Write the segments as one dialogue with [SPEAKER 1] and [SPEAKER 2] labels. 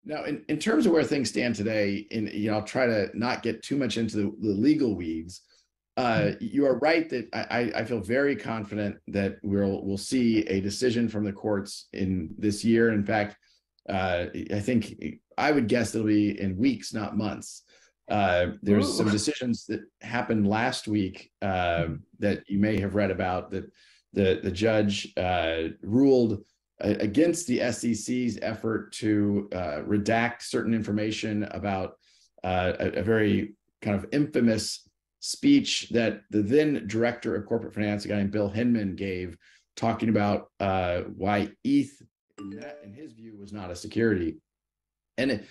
[SPEAKER 1] Now, in terms of where things stand today, I'll try to not get too much into the legal weeds. You are right that I feel very confident that we'll see a decision from the courts in this year. In fact, I think I would guess it'll be in weeks, not months. There's some decisions that happened last week that you may have read about, that the judge ruled against the SEC's effort to redact certain information about a very kind of infamous speech that the then director of corporate finance, a guy named Bill Hinman, gave, talking about why ETH, in his view, was not a security. And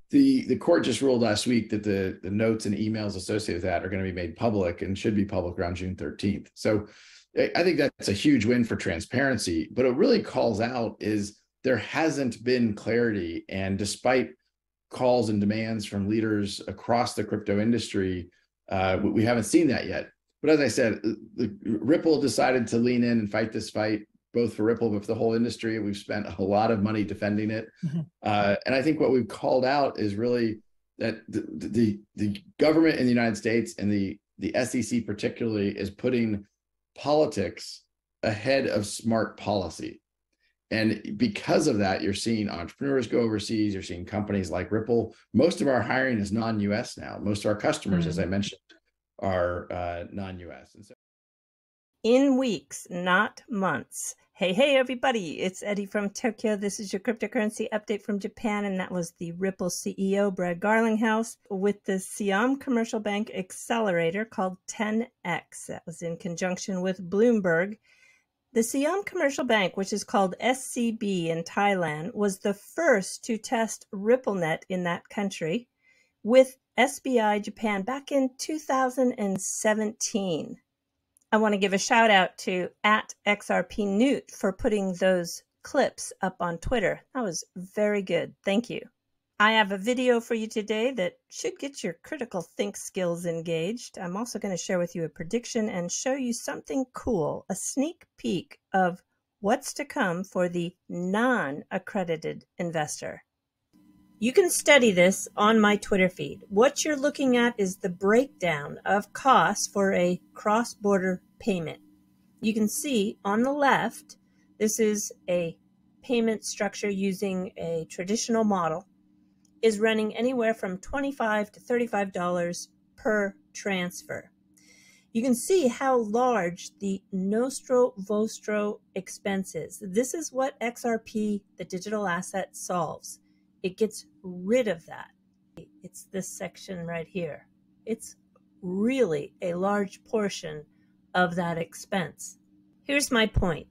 [SPEAKER 1] the court just ruled last week that the notes and emails associated with that are going to be made public and should be public around June 13th. So I think that's a huge win for transparency. But what really calls out is there hasn't been clarity. And despite calls and demands from leaders across the crypto industry, we haven't seen that yet. But as I said, Ripple decided to lean in and fight this fight, both for Ripple, but for the whole industry. We've spent a lot of money defending it. And I think what we've called out is really that the government in the United States and the SEC particularly is putting politics ahead of smart policy. And because of that, you're seeing entrepreneurs go overseas. You're seeing companies like Ripple. Most of our hiring is non-US now. Most of our customers, as I mentioned, are non-US. And so,
[SPEAKER 2] in weeks, not months. Hey, everybody. It's Eddie from Tokyo. This is your cryptocurrency update from Japan. And that was the Ripple CEO, Brad Garlinghouse, with the Siam Commercial Bank accelerator called 10X. That was in conjunction with Bloomberg. The Siam Commercial Bank, which is called SCB in Thailand, was the first to test RippleNet in that country with SBI Japan back in 2017. I want to give a shout out to @XRP Newt for putting those clips up on Twitter. That was very good. Thank you. I have a video for you today that should get your critical think skills engaged. I'm also going to share with you a prediction and show you something cool, a sneak peek of what's to come for the non-accredited investor. You can study this on my Twitter feed. What you're looking at is the breakdown of costs for a cross-border payment. You can see on the left, this is a payment structure using a traditional model, is running anywhere from $25 to $35 per transfer. You can see how large the nostro vostro expense is. This is what XRP, the digital asset, solves. It gets rid of that. It's this section right here. It's really a large portion of that expense. Here's my point.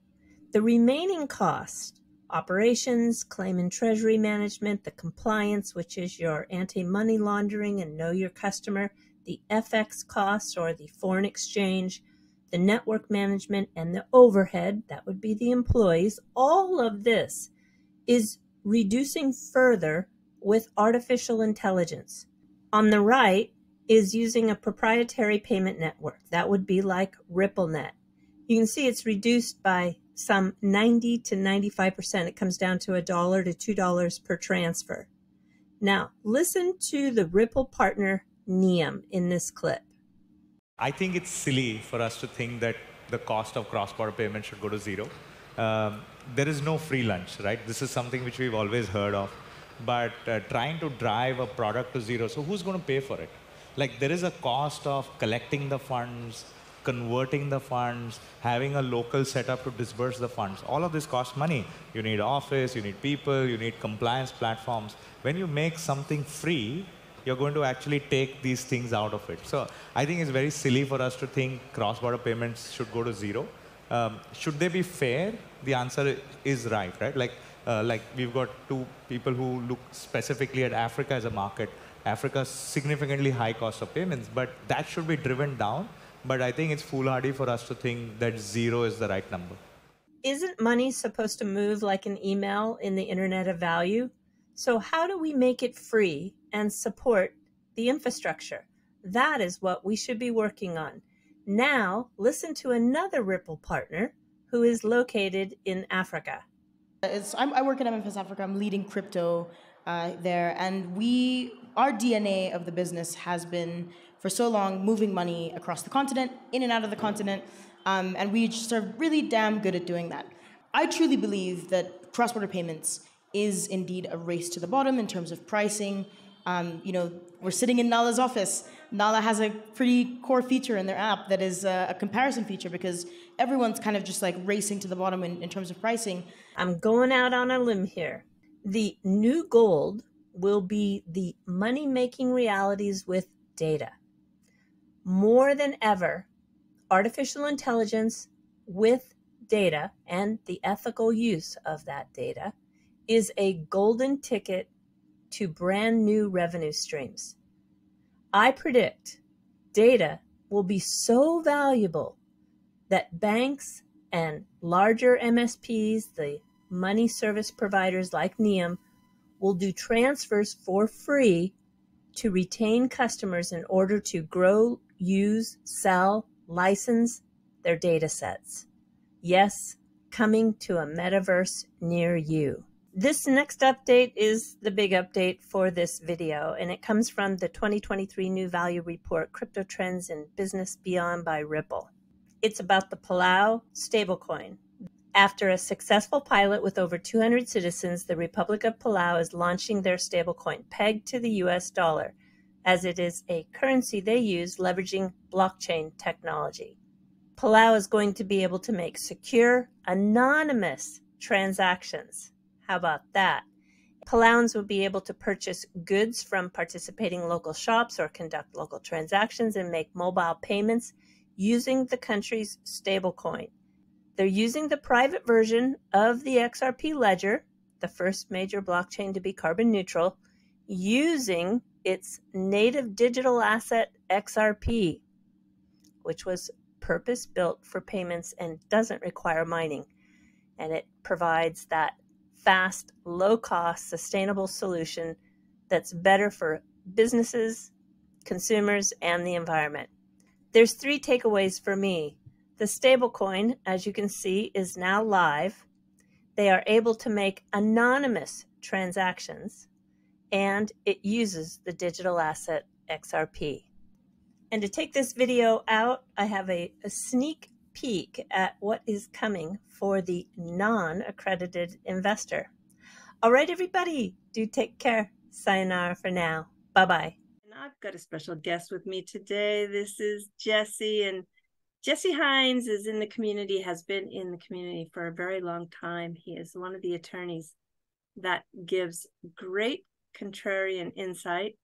[SPEAKER 2] The remaining cost, operations, claim and treasury management, the compliance, which is your anti-money laundering and know your customer, the FX costs or the foreign exchange, the network management, and the overhead, that would be the employees, all of this is reducing further with artificial intelligence. On the right is using a proprietary payment network. That would be like RippleNet. You can see it's reduced by some 90 to 95%. It comes down to $1 to $2 per transfer. Now, listen to the Ripple partner, Niam, in this clip.
[SPEAKER 3] I think it's silly for us to think that the cost of cross-border payment should go to zero. There is no free lunch, right? This is something which we've always heard of. But trying to drive a product to zero, so who's going to pay for it? Like, there is a cost of collecting the funds, converting the funds, having a local setup to disburse the funds. All of this costs money. You need office, you need people, you need compliance platforms. When you make something free, you're going to actually take these things out of it. So I think it's very silly for us to think cross-border payments should go to zero. Should they be fair? The answer is right? Like we've got two people who look specifically at Africa as a market. Africa's significantly high cost of payments, but that should be driven down. But I think it's foolhardy for us to think that zero is the right number.
[SPEAKER 2] Isn't money supposed to move like an email in the Internet of Value? So how do we make it free and support the infrastructure? That is what we should be working on. Now, listen to another Ripple partner who is located in Africa.
[SPEAKER 4] I work in MFS Africa. I'm leading crypto there. And our DNA of the business has been for so long moving money across the continent, in and out of the continent, and we just are really damn good at doing that. I truly believe that cross-border payments is indeed a race to the bottom in terms of pricing. We're sitting in Nala's office. Nala has a pretty core feature in their app that is a comparison feature, because everyone's kind of just like racing to the bottom in terms of pricing.
[SPEAKER 2] I'm going out on a limb here. The new gold will be the money-making realities with data. More than ever, artificial intelligence with data and the ethical use of that data is a golden ticket to brand new revenue streams. I predict data will be so valuable that banks and larger MSPs, the money service providers like Neum, will do transfers for free to retain customers in order to grow, use, sell, license their data sets. Yes, coming to a metaverse near you. This next update is the big update for this video, and it comes from the 2023 New Value Report, Crypto Trends in Business Beyond by Ripple. It's about the Palau Stablecoin. After a successful pilot with over 200 citizens, the Republic of Palau is launching their stablecoin pegged to the US dollar, as it is a currency they use leveraging blockchain technology. Palau is going to be able to make secure, anonymous transactions. How about that? Palauans will be able to purchase goods from participating local shops or conduct local transactions and make mobile payments using the country's stablecoin. They're using the private version of the XRP ledger, the first major blockchain to be carbon neutral, using its native digital asset XRP, which was purpose-built for payments and doesn't require mining. And it provides that fast, low-cost, sustainable solution that's better for businesses, consumers, and the environment. There's 3 takeaways for me. The stablecoin, as you can see, is now live. They are able to make anonymous transactions, and it uses the digital asset XRP. And to take this video out, I have a sneak peek at what is coming for the non-accredited investor. All right, everybody, do take care. Sayonara for now. Bye-bye. And I've got a special guest with me today. This is Jesse, and Jesse Hines is in the community, has been in the community for a very long time. He is one of the attorneys that gives great contrarian insight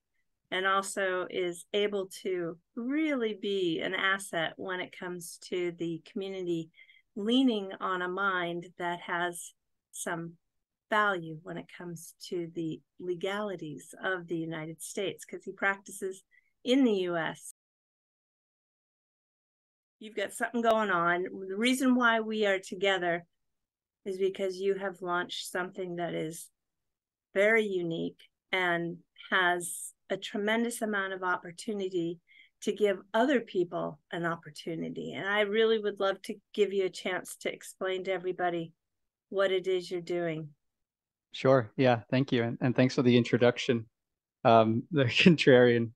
[SPEAKER 2] and also is able to really be an asset when it comes to the community, leaning on a mind that has some value when it comes to the legalities of the United States, because he practices in the US. You've got something going on. The reason why we are together is because you have launched something that is very unique and has a tremendous amount of opportunity to give other people an opportunity. And I really would love to give you a chance to explain to everybody what it is you're doing.
[SPEAKER 5] Sure. Yeah. Thank you. And thanks for the introduction. The contrarian,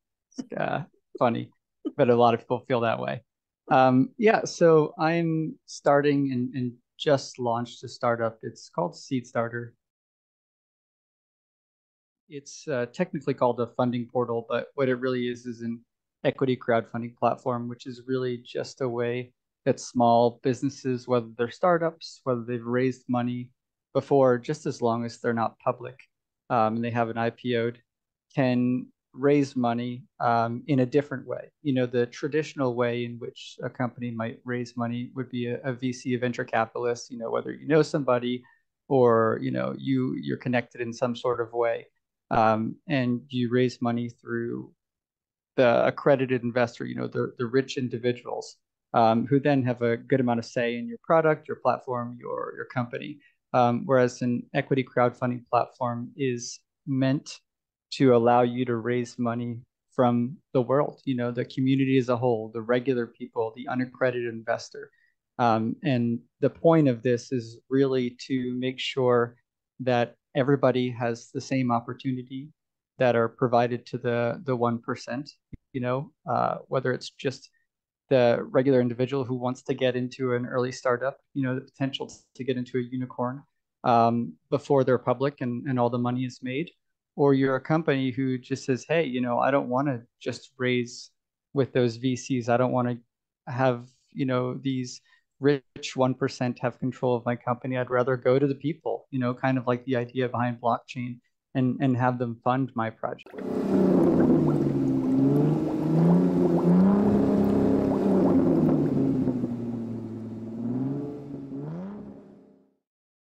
[SPEAKER 5] funny, but a lot of people feel that way. Yeah. So I'm starting and just launched a startup. It's called Seed Starter. It's technically called a funding portal, but what it really is an equity crowdfunding platform, which is really just a way that small businesses, whether they're startups, whether they've raised money before, just as long as they're not public and they haven't IPO'd, can raise money in a different way. You know, the traditional way in which a company might raise money would be a VC, a venture capitalist, you know, whether you know somebody or, you know, you're connected in some sort of way. And you raise money through the accredited investor, you know, the rich individuals who then have a good amount of say in your product, your platform, your company. Whereas an equity crowdfunding platform is meant to allow you to raise money from the world, you know, the community as a whole, the regular people, the unaccredited investor. And the point of this is really to make sure that everybody has the same opportunity that are provided to the 1%, whether it's just the regular individual who wants to get into an early startup, the potential to get into a unicorn before they're public and all the money is made, or you're a company who just says, hey, I don't want to just raise with those VCs. I don't want to have, these rich 1% have control of my company. I'd rather go to the people, kind of like the idea behind blockchain, and have them fund my project.